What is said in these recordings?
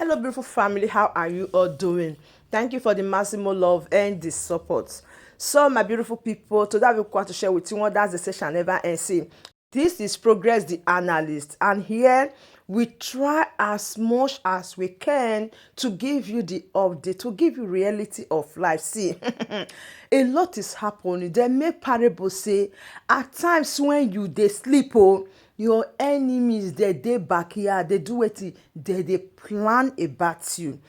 Hello, beautiful family. How are you all doing? Thank you for the maximum love and the support. So, my beautiful people, today I will want to share with you what that's the session never end. See, this is Progress the Analyst, and here we try as much as we can to give you the update, to give you reality of life. See, a lot is happening. They make parables say at times when you dey sleep, your enemies dey backyard, dey do wetin, dey plan about you.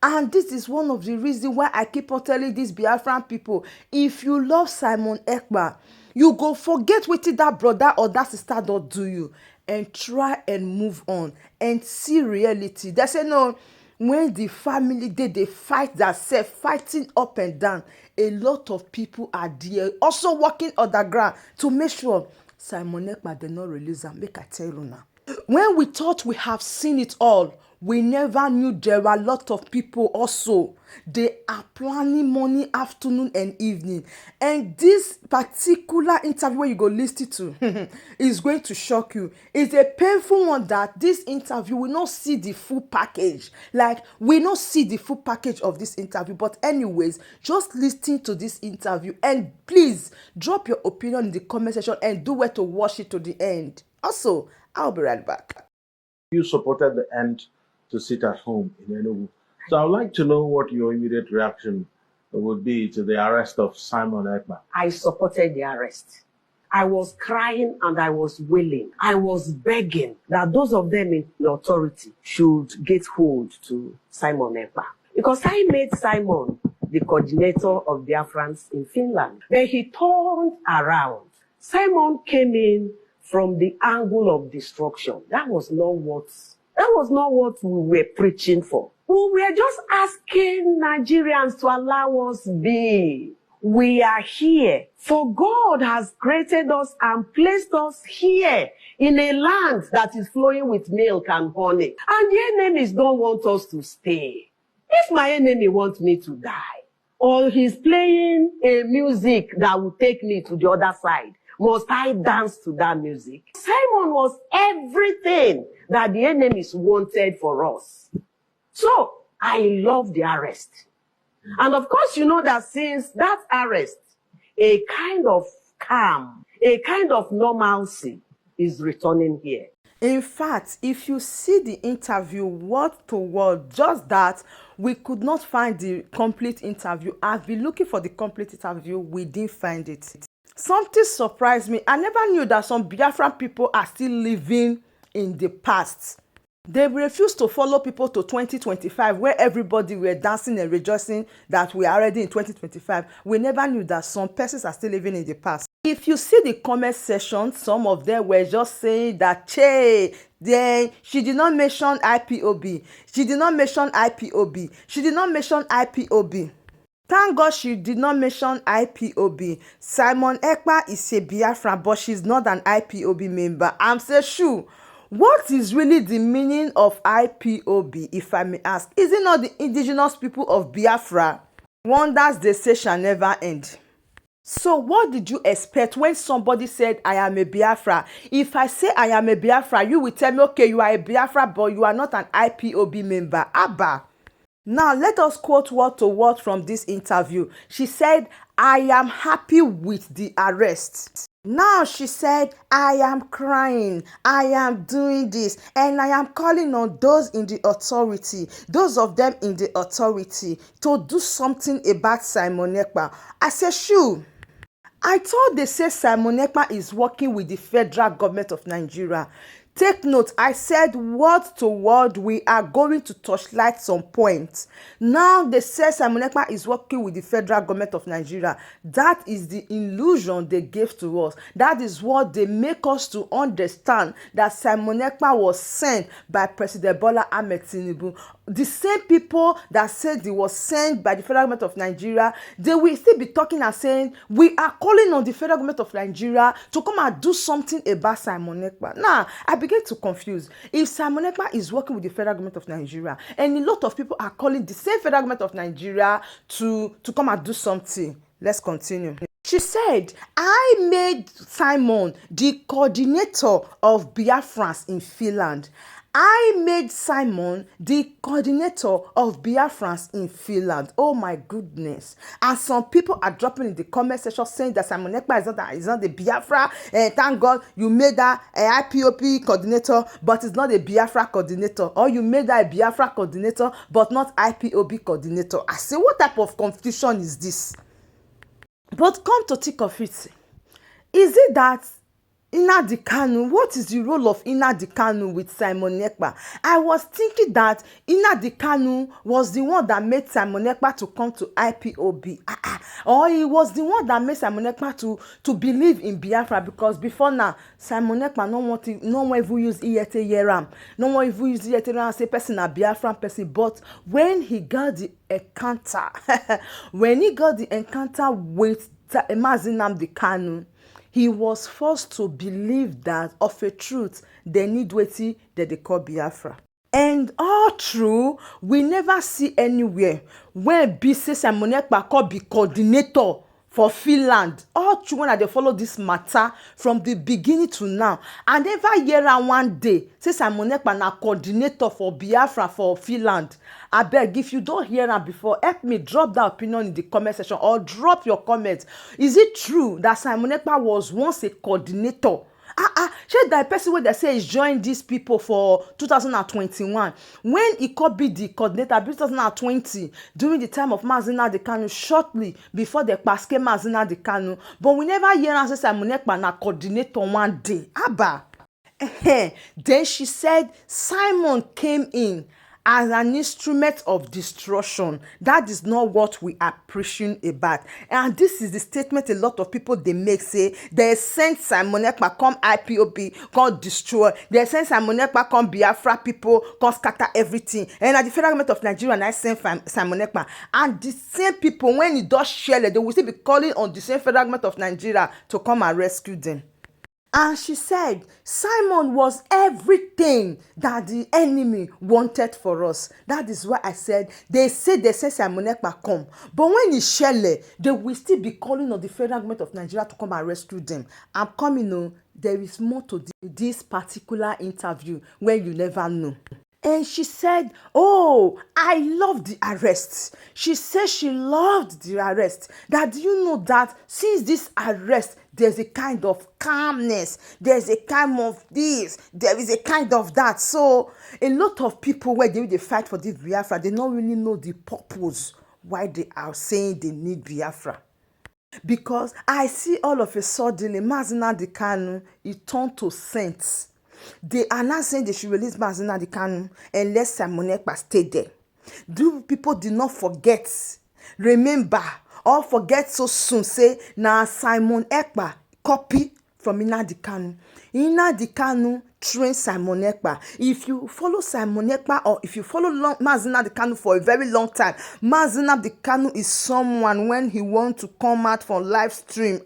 And this is one of the reasons why I keep on telling these Biafran people, if you love Simon Ekpa, you go forget wetin that brother or that sister don do you and try and move on and see reality. They say no, when the family dey fight themselves, fighting up and down, a lot of people are there also working underground to make sure Simon Ekpa dey not release am. Make I tell you now, when we thought we have seen it all, we never knew there were a lot of people also. They are planning morning, afternoon, and evening. And this particular interview where you go listen to is going to shock you. It's a painful one that this interview will not see the full package. Like, we not see the full package of this interview. But anyways, just listen to this interview. And please, drop your opinion in the comment section and do where to watch it to the end. Also, I'll be right back. You supported the end to sit at home in Enugu. So I would like to know what your immediate reaction would be to the arrest of Simon Ekpa. I supported the arrest. I was crying and I was wailing. I was begging that those of them in the authority should get hold to Simon Ekpa. Because I made Simon the coordinator of Biafrans in Finland. When he turned around, Simon came in from the angle of destruction. That was not what we were preaching for. We were just asking Nigerians to allow us be. We are here, for God has created us and placed us here in a land that is flowing with milk and honey. And the enemies don't want us to stay. If my enemy wants me to die, or he's playing a music that will take me to the other side, must I dance to that music? Simon was everything that the enemies wanted for us. So I love the arrest. And of course, you know that since that arrest, a kind of calm, a kind of normalcy is returning here. In fact, if you see the interview word to word, just that we could not find the complete interview. I've been looking for the complete interview. We didn't find it. Something surprised me. I never knew that some Biafran people are still living in the past. They refused to follow people to 2025, where everybody were dancing and rejoicing that we are already in 2025. We never knew that some persons are still living in the past. If you see the comment section, some of them were just saying that, then she did not mention IPOB. She did not mention IPOB. She did not mention IPOB. Thank God she did not mention IPOB. Simon Ekpa is a Biafra, but she's not an IPOB member. I'm saying, sure. What is really the meaning of IPOB, if I may ask? Is it not the indigenous people of Biafra? Wonders they say shall never end. So what did you expect when somebody said, I am a Biafra? If I say I am a Biafra, you will tell me, okay, you are a Biafra, but you are not an IPOB member. Abba. Now, let us quote word to word from this interview. She said, I am happy with the arrest. Now she said, I am crying, I am doing this, and I am calling on those in the authority, those of them in the authority, to do something about Simon Ekpa. I said, shoo. I thought they said Simon Ekpa is working with the federal government of Nigeria. Take note, I said word to word, we are going to touchlight some points. Now they say Simon Ekpa is working with the federal government of Nigeria. That is the illusion they gave to us. That is what they make us to understand, that Simon Ekpa was sent by President Bola Ahmed Tinubu. The same people that said he was sent by the federal government of Nigeria, they will still be talking and saying, we are calling on the federal government of Nigeria to come and do something about Simon Ekpa. Now, I begin to confuse. If Simon Ekpa is working with the federal government of Nigeria, and a lot of people are calling the same federal government of Nigeria to come and do something, let's continue. She said, I made Simon the coordinator of Biafrans in Finland. I made Simon the coordinator of Biafrans in Finland. Oh my goodness. And some people are dropping in the comment section saying that Simon Ekpa is not the Biafra. Thank God you made that IPOB coordinator, but it's not a Biafra coordinator. Or you made that a Biafra coordinator, but not IPOB coordinator. I say, what type of confusion is this? But come to think of it, is it that Nnamdi Kanu, what is the role of Nnamdi Kanu with Simon Ekpa? I was thinking that Nnamdi Kanu was the one that made Simon Ekpa to come to IPOB. Or he was the one that made Simon Ekpa to believe in Biafra, because before now, Simon Ekpa no one even use Iyete Yeram. No one even use Iyete Yeram say person a Biafran person. But when he got the encounter, with Mazi Nnamdi Kanu, he was forced to believe that of a truth they need wetin that they call Biafra. And all true, we never see anywhere when BC Simon Ekpa call be coordinator for Finland. All true, when they follow this matter from the beginning to now, and never hear am one day say Simon Ekpa na coordinator for Biafra for Finland. Abeg, if you don't hear am before, help me drop that opinion in the comment section or drop your comment. Is it true that Simon Ekpa was once a coordinator? Shey that person wey dey say he joined these people for 2021, when he could be the coordinator 2020 during the time of Mazi Nnamdi Kanu, shortly before the Paske Mazi Nnamdi Kanu, but we never hear am say Simon Ekpa na coordinator one day. Then she said Simon came in as an instrument of destruction. That is not what we are preaching about. And this is the statement a lot of people they make, say they send Simon Ekpa come IPOB, come destroy. They send Simon Ekpa come Biafra people, come scatter everything. And at the federal government of Nigeria, and I send Simon Ekpa. And the same people, when it does share, they will still be calling on the same federal government of Nigeria to come and rescue them. And she said, Simon was everything that the enemy wanted for us. That is why I said, they say Simon Ekpa come. But when it's Shelley, they will still be calling on the federal government of Nigeria to come and rescue them. I'm coming, there is more to this particular interview where you never know. And she said, oh, I love the arrest. She said she loved the arrest. That, do you know that since this arrest, there's a kind of calmness. There's a kind of this. There is a kind of that. So a lot of people, where they fight for this Biafra, they don't really know the purpose why they are saying they need Biafra. Because I see all of a sudden, Mazi Nnamdi Kanu, it turned to saints. They are not saying they should release Mazi Nnamdi Kanu and let Simon Ekpa stay there. People did not forget, remember, or forget so soon, say, now Simon Ekpa copy from Nnamdi Kanu. Nnamdi Kanu train Simon Ekpa. If you follow Simon Ekpa, or if you follow Mazi Nnamdi Kanu for a very long time, Mazi Nnamdi Kanu is someone, when he wants to come out for live stream,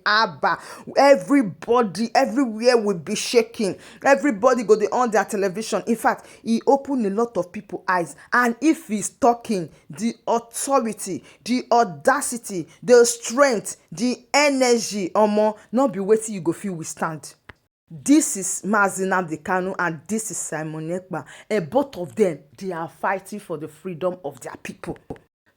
everybody everywhere will be shaking. Everybody go on their television. In fact, he opened a lot of people's eyes. And if he's talking, the authority, the audacity, the strength, the energy, not be waiting you go feel withstand. This is Mazi Nnamdi Kanu and this is Simon Ekpa, and both of them, they are fighting for the freedom of their people.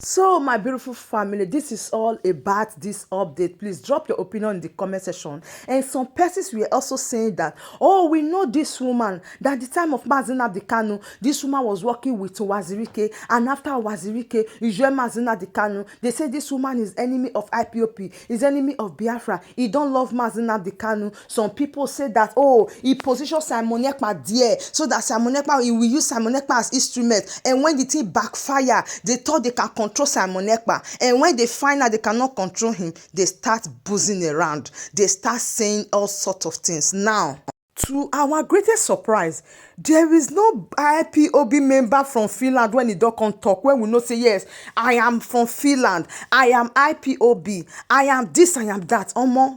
So, my beautiful family, this is all about this update. Please drop your opinion in the comment section. And some persons were also saying that, oh, we know this woman, that at the time of Mazi Nnamdi Kanu, this woman was working with Wazirike, and after Wazirike, you join Mazi Nnamdi Kanu. They say this woman is enemy of IPOP, is enemy of Biafra. He don't love Mazi Nnamdi Kanu. Some people say that, oh, he positioned Simon Ekpa there, so that Simon Ekpa, he will use Simon Ekpa as instrument. And when the thing backfire, they thought they can control Simon Ekpa, and when they find out they cannot control him, they start buzzing around. They start saying all sorts of things. Now, to our greatest surprise, there is no IPOB member from Finland when he don't come talk, when we know say, yes, I am from Finland, I am IPOB, I am this, I am that.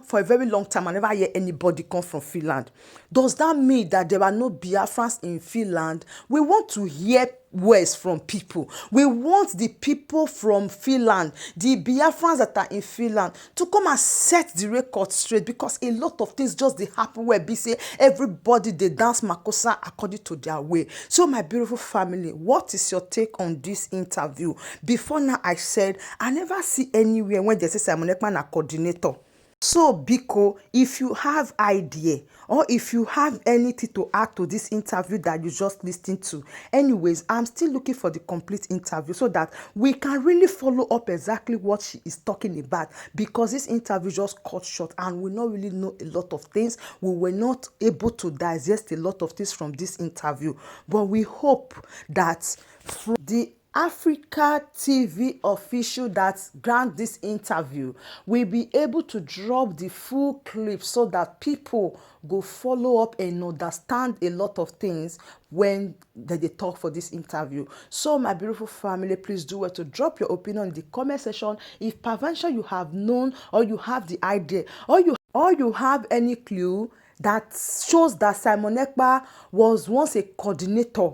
For a very long time, I never hear anybody come from Finland. Does that mean that there are no Biafrans in Finland? We want to hear words from people. We want the people from Finland, the Biafrans that are in Finland, to come and set the record straight, because a lot of things just dey happen where be say everybody dey dance makosa according to their way. So my beautiful family, what is your take on this interview? Before now, I said I never see anywhere when they say Simon Ekpa na coordinator. So biko, if you have idea or if you have anything to add to this interview that you just listened to, anyways, I'm still looking for the complete interview so that we can really follow up exactly what she is talking about, because this interview just cut short and we not really know a lot of things. We were not able to digest a lot of things from this interview, but we hope that from the Africa TV official that grant this interview will be able to drop the full clip so that people go follow up and understand a lot of things when they talk for this interview. So my beautiful family, please do well to drop your opinion in the comment section. If peradventure you have known or you have the idea or you have any clue that shows that Simon Ekpa was once a coordinator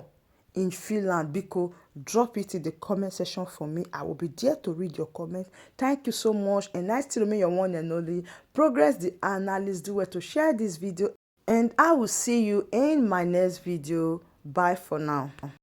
in Finland, because drop it in the comment section for me. I will be there to read your comments. Thank you so much, and I still remain your one and only Progress the Analyst. Do well to share this video, and I will see you in my next video. Bye for now.